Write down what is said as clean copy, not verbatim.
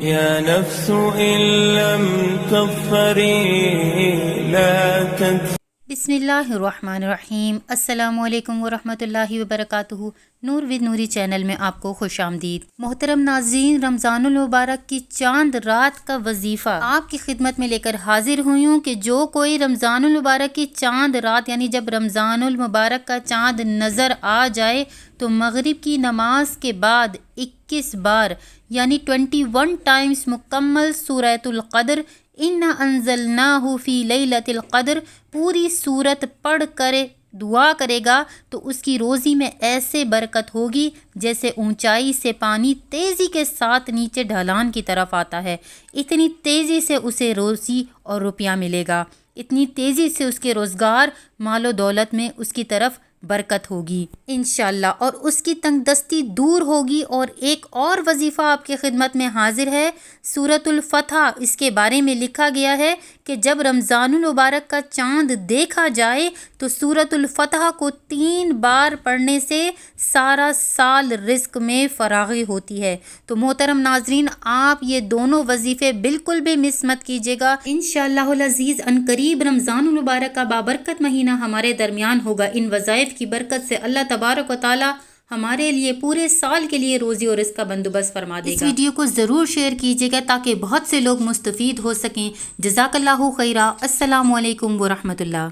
يا نفس إن لم تظفري لا تنسي. بسم اللہ الرحمن الرحیم. السلام علیکم ورحمۃ اللہ وبرکاتہ. نور ود نوری چینل میں آپ کو خوش آمدید. محترم ناظرین، رمضان المبارک کی چاند رات کا وظیفہ آپ کی خدمت میں لے کر حاضر ہوئی ہوں کہ جو کوئی رمضان المبارک کی چاند رات یعنی جب رمضان المبارک کا چاند نظر آ جائے تو مغرب کی نماز کے بعد 21 بار یعنی 21 ٹائمز مکمل سورۃ القدر اِنَّا أَنزَلْنَاهُ فِي لَيْلَةِ الْقَدْر پوری سورت پڑھ کر دعا کرے گا تو اس کی روزی میں ایسے برکت ہوگی جیسے اونچائی سے پانی تیزی کے ساتھ نیچے ڈھلان کی طرف آتا ہے. اتنی تیزی سے اسے روزی اور روپیہ ملے گا، اتنی تیزی سے اس کے روزگار مال و دولت میں اس کی طرف برکت ہوگی انشاءاللہ، اور اس کی تنگ دستی دور ہوگی. اور ایک اور وظیفہ آپ کی خدمت میں حاضر ہے، سورۃ الفتح. اس کے بارے میں لکھا گیا ہے کہ جب رمضان المبارک کا چاند دیکھا جائے تو سورۃ الفتح کو 3 بار پڑھنے سے سارا سال رزق میں فراغی ہوتی ہے. تو محترم ناظرین، آپ یہ دونوں وظیفے بالکل بھی مس مت کیجیے گا. انشاءاللہ العزیز عنقریب رمضان المبارک کا بابرکت مہینہ ہمارے درمیان ہوگا. ان وظائف کی برکت سے اللہ تبارک و تعالی ہمارے لیے پورے سال کے لیے روزی اور رزق کا بندوبست فرما دے گا. اس ویڈیو کو ضرور شیئر کیجیے گا تاکہ بہت سے لوگ مستفید ہو سکیں. جزاک اللہ خیرہ. السلام علیکم ورحمۃ اللہ.